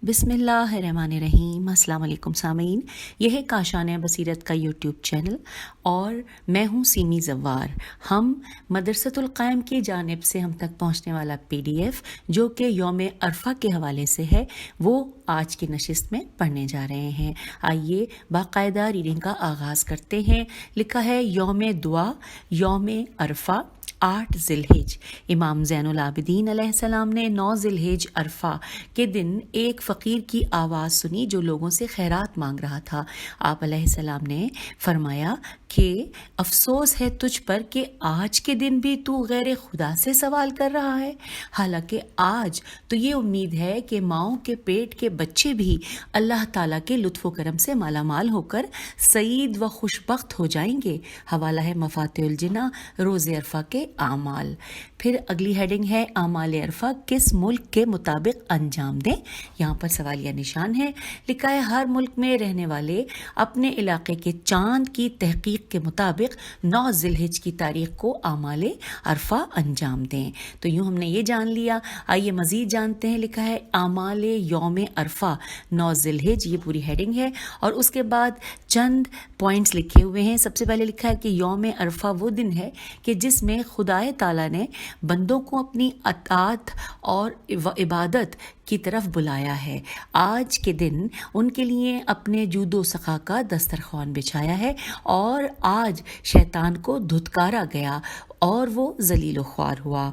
بسم اللہ الرحمن الرحیم۔ السلام علیکم سامعین، یہ ہے کاشان بصیرت کا یوٹیوب چینل اور میں ہوں سیمی زوار۔ ہم مدرسۃ القائم کی جانب سے ہم تک پہنچنے والا PDF جو کہ یوم عرفہ کے حوالے سے ہے وہ آج کی نشست میں پڑھنے جا رہے ہیں۔ آئیے باقاعدہ ریڈنگ کا آغاز کرتے ہیں۔ لکھا ہے یوم دعا یوم عرفہ 8 ذی الحج۔ امام زین العابدین علیہ السلام نے 9 ذی الحج عرفہ کے دن ایک فقیر کی آواز سنی جو لوگوں سے خیرات مانگ رہا تھا۔ آپ علیہ السلام نے فرمایا کہ افسوس ہے تجھ پر کہ آج کے دن بھی تو غیر خدا سے سوال کر رہا ہے، حالانکہ آج تو یہ امید ہے کہ ماؤں کے پیٹ کے بچے بھی اللہ تعالیٰ کے لطف و کرم سے مالا مال ہو کر سعید و خوشبخت ہو جائیں گے۔ حوالہ ہے مفاتیح الجناح روز عرفہ کے اعمال۔ پھر اگلی ہیڈنگ ہے اعمال عرفہ کس ملک کے مطابق انجام دیں۔ یہاں پر سوالیہ نشان ہے۔ لکھا ہے ہر ملک میں رہنے والے اپنے علاقے کے چاند کی تحقیق کے مطابق 9 ذی الحج کی تاریخ کو اعمال عرفہ انجام دیں۔ تو یوں ہم نے یہ جان لیا۔ آئیے مزید جانتے ہیں۔ لکھا ہے اعمال یوم عرفہ 9 ذی الحج، یہ پوری ہیڈنگ ہے اور اس کے بعد چند پوائنٹس لکھے ہوئے ہیں۔ سب سے پہلے لکھا ہے کہ یوم عرفہ وہ دن ہے کہ جس میں خدائے تعالیٰ نے بندوں کو اپنی اطاعت اور عبادت کی طرف بلایا ہے۔ آج کے دن ان کے لیے اپنے جود و سخا کا دسترخوان بچھایا ہے اور آج شیطان کو دھتکارا گیا اور وہ ذلیل و خوار ہوا۔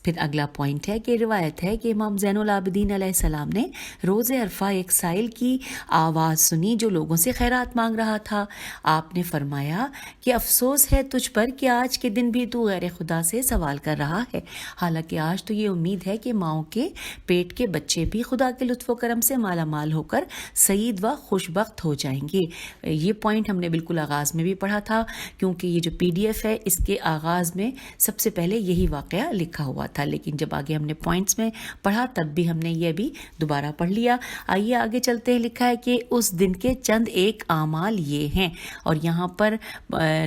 پھر اگلا پوائنٹ ہے کہ روایت ہے کہ امام زین العابدین علیہ السلام نے روز عرفہ ایک سائل کی آواز سنی جو لوگوں سے خیرات مانگ رہا تھا۔ آپ نے فرمایا کہ افسوس ہے تجھ پر کہ آج کے دن بھی تو غیر خدا سے سوال کر رہا ہے، حالانکہ آج تو یہ امید ہے کہ ماؤں کے پیٹ کے بچے بھی خدا کے لطف و کرم سے مالا مال ہو کر سعید و خوشبخت ہو جائیں گے۔ یہ پوائنٹ ہم نے بالکل آغاز میں بھی پڑھا تھا کیونکہ یہ جو PDF ہے اس کے آغاز میں سب سے پہلے یہی واقعہ لکھا ہوا تھا، لیکن جب آگے ہم نے پوائنٹس میں پڑھا تب بھی ہم نے یہ بھی دوبارہ پڑھ لیا۔ آئیے آگے چلتے ہیں۔ لکھا ہے کہ اس دن کے چند ایک اعمال یہ ہیں اور یہاں پر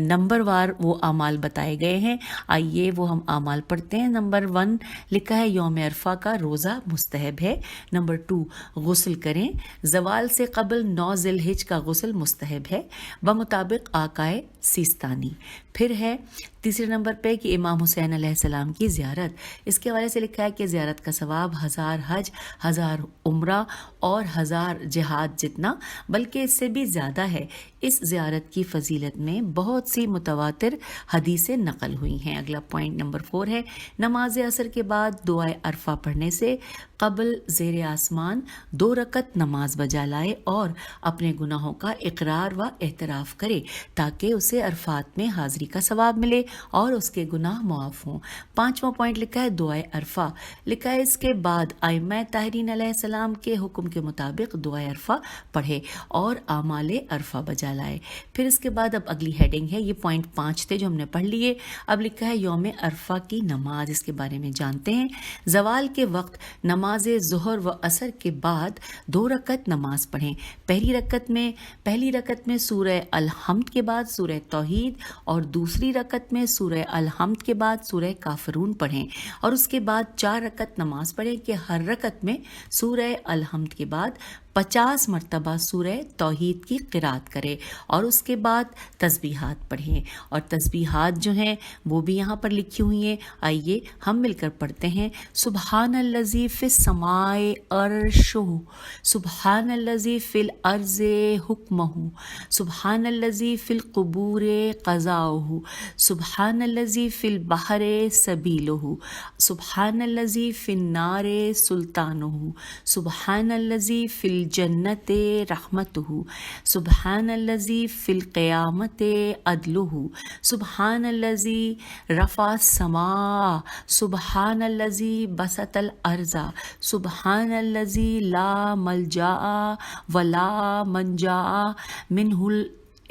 نمبر وار وہ اعمال بتائے گئے ہیں۔ آئیے وہ ہم اعمال پڑھتے ہیں۔ نمبر 1 لکھا ہے یوم عرفہ کا روزہ مستحب ہے۔ نمبر 2 غسل کریں۔ زوال سے قبل 9 ذی الحج کا غسل مستحب ہے بمطابق آقائے سیستانی۔ پھر ہے تیسرے نمبر پہ کہ امام حسین علیہ السلام کی زیارت۔ اس کے حوالے سے لکھا ہے کہ زیارت کا ثواب 1000 حج، 1000 عمرہ اور 1000 جہاد جتنا، بلکہ اس سے بھی زیادہ ہے۔ اس زیارت کی فضیلت میں بہت سی متواتر حدیثیں نقل ہوئی ہیں۔ اگلا پوائنٹ نمبر 4 ہے نماز عصر کے بعد دعائے عرفہ پڑھنے سے قبل زیر آسمان 2 رکعت نماز بجا لائے اور اپنے گناہوں کا اقرار و اعتراف کرے تاکہ اسے عرفات میں حاضری کا ثواب ملے اور اس کے گناہ معاف ہوں۔ 5واں پوائنٹ لکھا ہے دعائے عرفہ۔ لکھا ہے اس کے بعد ائمہ طاہرین علیہ السلام کے حکم کے مطابق دعائے عرفہ پڑھے اور اعمال عرفہ بجا لائے۔ پھر اس کے بعد اب اگلی ہیڈنگ ہے، یہ پوائنٹ 5 تھے جو ہم نے پڑھ لیے۔ اب لکھا ہے یوم عرفہ کی نماز، اس کے بارے میں جانتے ہیں۔ زوال کے وقت نماز ظہر و عصر کے بعد 2 رکعت نماز پڑھیں۔ پہلی رکعت میں سورہ الحمد کے بعد سورہ توحید اور دوسری رکعت میں سورہ الحمد کے بعد سورہ کافرون پڑھیں اور اس کے بعد 4 رکعت نماز پڑھیں کہ ہر رکعت میں سورہ الحمد کے بعد 50 مرتبہ سورہ توحید کی قرات کرے اور اس کے بعد تسبیحات پڑھیں، اور تسبیحات جو ہیں وہ بھی یہاں پر لکھی ہوئی ہیں۔ آئیے ہم مل کر پڑھتے ہیں۔ سبحان الذی فی السماء عرشہ، سبحان الذی فی الارض حکمہ، سبحان الذی فی القبور قضاؤہ، سبحان الذی فی البحر سبیلہ، سبحان الذی فی النار سلطانہ، سبحان الذی فی الجنت رحمتہ، سبحان الذی فی القیامت عدلہ، سبحان الذی رفع السماء، سبحان الذی بسط الارض، سبحان الذی لا ملجا ولا منجا منہ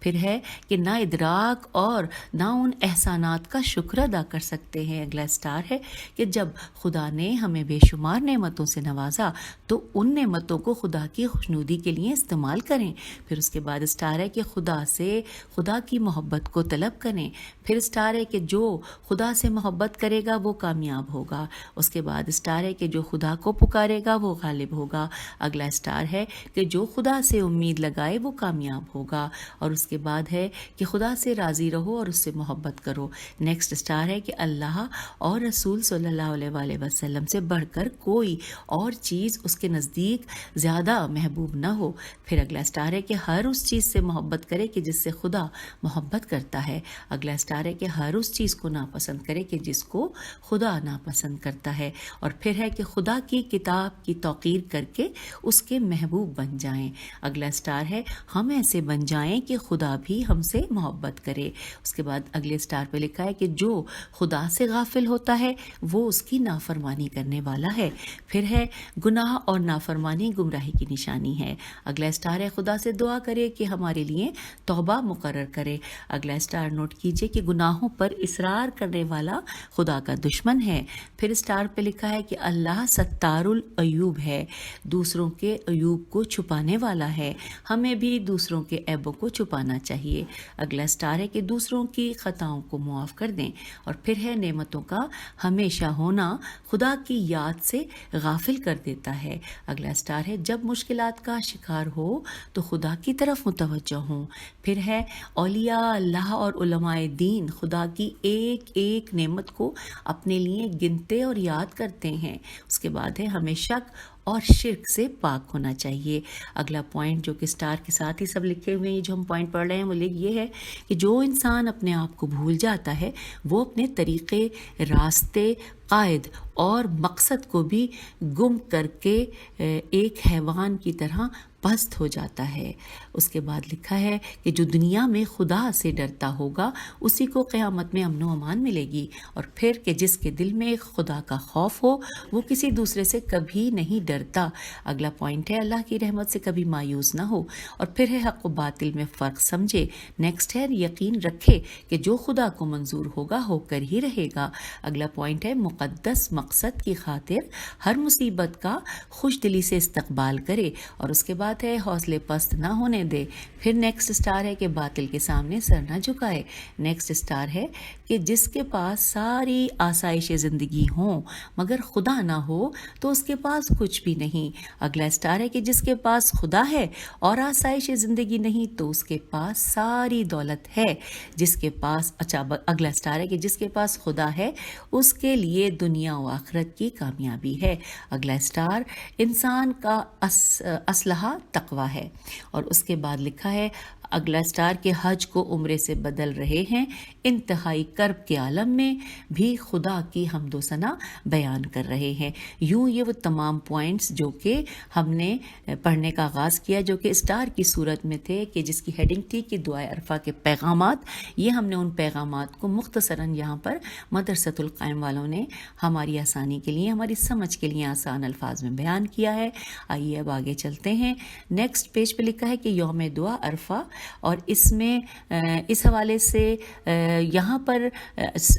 پھر ہے کہ نہ ادراک اور نہ ان احسانات کا شکر ادا کر سکتے ہیں۔ اگلا اسٹار ہے کہ جب خدا نے ہمیں بے شمار نعمتوں سے نوازا تو ان نعمتوں کو خدا کی خوشنودی کے لیے استعمال کریں۔ پھر اس کے بعد اسٹار ہے کہ خدا کی محبت کو طلب کریں۔ پھر اسٹار ہے کہ جو خدا سے محبت کرے گا وہ کامیاب ہوگا۔ اس کے بعد اسٹار ہے کہ جو خدا کو پکارے گا وہ غالب ہوگا۔ اگلا اسٹار ہے کہ جو خدا سے امید لگائے وہ کامیاب ہوگا۔ اور اس کے بعد ہے کہ خدا سے راضی رہو اور اس سے محبت کرو۔ نیکسٹ اسٹار ہے کہ اللہ اور رسول صلی اللہ علیہ وآلہ وسلم سے بڑھ کر کوئی اور چیز اس کے نزدیک زیادہ محبوب نہ ہو۔ پھر اگلا اسٹار ہے کہ ہر اس چیز سے محبت کرے کہ جس سے خدا محبت کرتا ہے۔ اگلا اسٹار ہے کہ ہر اس چیز کو ناپسند کرے کہ جس کو خدا ناپسند کرتا ہے۔ اور پھر ہے کہ خدا کی کتاب کی توقیر کر کے اس کے محبوب بن جائیں۔ اگلا اسٹار ہے ہم ایسے بن جائیں کہ خدا بھی ہم سے محبت کرے۔ اس کے بعد اگلے اسٹار پہ لکھا ہے کہ جو خدا سے غافل ہوتا ہے وہ اس کی نافرمانی کرنے والا ہے۔ پھر ہے گناہ اور نافرمانی گمراہی کی نشانی ہے۔ اگلا اسٹار ہے خدا سے دعا کرے کہ ہمارے لیے توبہ مقرر کرے۔ اگلا اسٹار نوٹ کیجئے کہ گناہوں پر اصرار کرنے والا خدا کا دشمن ہے۔ پھر اسٹار پہ لکھا ہے کہ اللہ ستار العیوب ہے، دوسروں کے عیوب کو چھپانے والا ہے۔ ہمیں بھی دوسروں کے عیبوں کو چھپانا چاہیے۔ اگلا اسٹار ہے کہ دوسروں کی خطاؤں کو معاف کر دیں۔ اور پھر ہے نعمتوں کا ہمیشہ ہونا خدا کی یاد سے غافل کر دیتا ہے۔ اگلا اسٹار ہے جب مشکلات کا شکار ہو تو خدا کی طرف متوجہ ہوں۔ پھر ہے اولیاء اللہ اور علماء دین خدا کی ایک ایک نعمت کو اپنے لیے گنتے اور یاد کرتے ہیں۔ اس کے بعد ہے ہمیں شک اور شرک سے پاک ہونا چاہیے۔ اگلا پوائنٹ جو کہ اسٹار کے ساتھ ہی سب لکھے ہوئے ہیں جو ہم پوائنٹ پڑھ رہے ہیں وہ یہ ہے کہ جو انسان اپنے آپ کو بھول جاتا ہے وہ اپنے طریقے، راستے، قائد اور مقصد کو بھی گم کر کے ایک حیوان کی طرح پست ہو جاتا ہے۔ اس کے بعد لکھا ہے کہ جو دنیا میں خدا سے ڈرتا ہوگا اسی کو قیامت میں امن و امان ملے گی۔ اور پھر کہ جس کے دل میں خدا کا خوف ہو وہ کسی دوسرے سے کبھی نہیں ڈرتا۔ اگلا پوائنٹ ہے اللہ کی رحمت سے کبھی مایوس نہ ہو۔ اور پھر ہے حق و باطل میں فرق سمجھے۔ نیکسٹ ہے یقین رکھے کہ جو خدا کو منظور ہوگا ہو کر ہی رہے گا۔ اگلا پوائنٹ ہے مقدس مقصد کی خاطر ہر مصیبت کا خوش دلی سے استقبال کرے۔ اور اس کے بعد ہے حوصلے پست نہ ہونے دے۔ پھر نیکسٹ اسٹار ہے کہ باطل کے سامنے سر نہ جھکائے۔ نیکسٹ اسٹار ہے کہ جس کے پاس ساری آسائش زندگی ہوں مگر خدا نہ ہو تو اس کے پاس کچھ بھی نہیں۔ اگلا اسٹار ہے کہ جس کے پاس خدا ہے اور آسائش زندگی نہیں تو اس کے پاس ساری دولت ہے۔ جس کے پاس اگلا اسٹار ہے کہ جس کے پاس خدا ہے اس کے لیے دنیا و آخرت کی کامیابی ہے۔ اگلا اسٹار انسان کا اسلحہ تقوی ہے۔ اور اس کے بعد لکھا ہے اگلا اسٹار کے حج کو عمرے سے بدل رہے ہیں، انتہائی کرب کے عالم میں بھی خدا کی حمد و ثنا بیان کر رہے ہیں۔ یوں یہ وہ تمام پوائنٹس جو کہ ہم نے پڑھنے کا آغاز کیا جو کہ اسٹار کی صورت میں تھے کہ جس کی ہیڈنگ تھی کہ دعائے عرفہ کے پیغامات، یہ ہم نے ان پیغامات کو مختصراً یہاں پر مدرسۃ القائم والوں نے ہماری آسانی کے لیے، ہماری سمجھ کے لیے آسان الفاظ میں بیان کیا ہے۔ آئیے اب آگے چلتے ہیں۔ نیکسٹ پیج پہ لکھا ہے کہ یوم دعا عرفہ، اور اس میں اس حوالے سے یہاں پر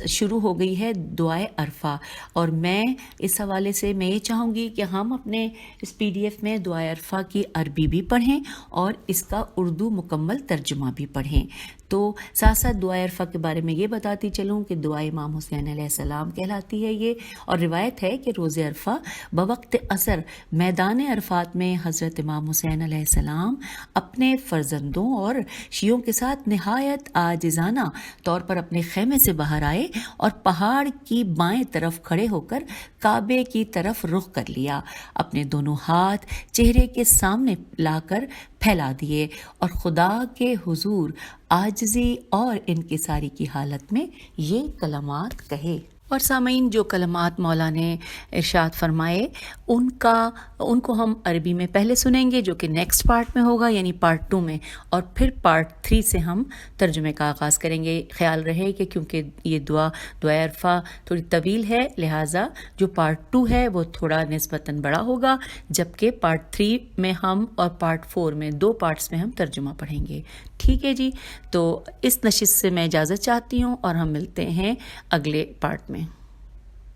شروع ہو گئی ہے دعائے عرفہ، اور میں اس حوالے سے میں یہ چاہوں گی کہ ہم اپنے اس پی ڈی ایف میں دعائے عرفہ کی عربی بھی پڑھیں اور اس کا اردو مکمل ترجمہ بھی پڑھیں۔ تو ساتھ ساتھ دعائے عرفہ کے بارے میں یہ بتاتی چلوں کہ دعائے امام حسین علیہ السلام کہلاتی ہے یہ، اور روایت ہے کہ روز عرفہ بوقت عصر میدان عرفات میں حضرت امام حسین علیہ السلام اپنے فرزندوں اور شیعوں کے ساتھ نہایت عاجزانہ طور پر اپنے خیمے سے باہر آئے اور پہاڑ کی بائیں طرف کھڑے ہو کر کعبے کی طرف رخ کر لیا، اپنے دونوں ہاتھ چہرے کے سامنے لا کر پھیلا دیے اور خدا کے حضور عاجزی اور انکساری کی حالت میں یہ کلمات کہے۔ اور سامعین جو کلمات مولا نے ارشاد فرمائے ان کو ہم عربی میں پہلے سنیں گے جو کہ نیکسٹ پارٹ میں ہوگا یعنی پارٹ 2 میں، اور پھر پارٹ 3 سے ہم ترجمے کا آغاز کریں گے۔ خیال رہے کہ کیونکہ یہ دعائے عرفہ تھوڑی طویل ہے، لہٰذا جو پارٹ 2 ہے وہ تھوڑا نسبتاً بڑا ہوگا، جبکہ پارٹ 3 میں ہم اور پارٹ 4 میں 2 پارٹس میں ہم ترجمہ پڑھیں گے۔ ٹھیک ہے جی، تو اس نشست سے میں اجازت چاہتی ہوں اور ہم ملتے ہیں اگلے پارٹ میں۔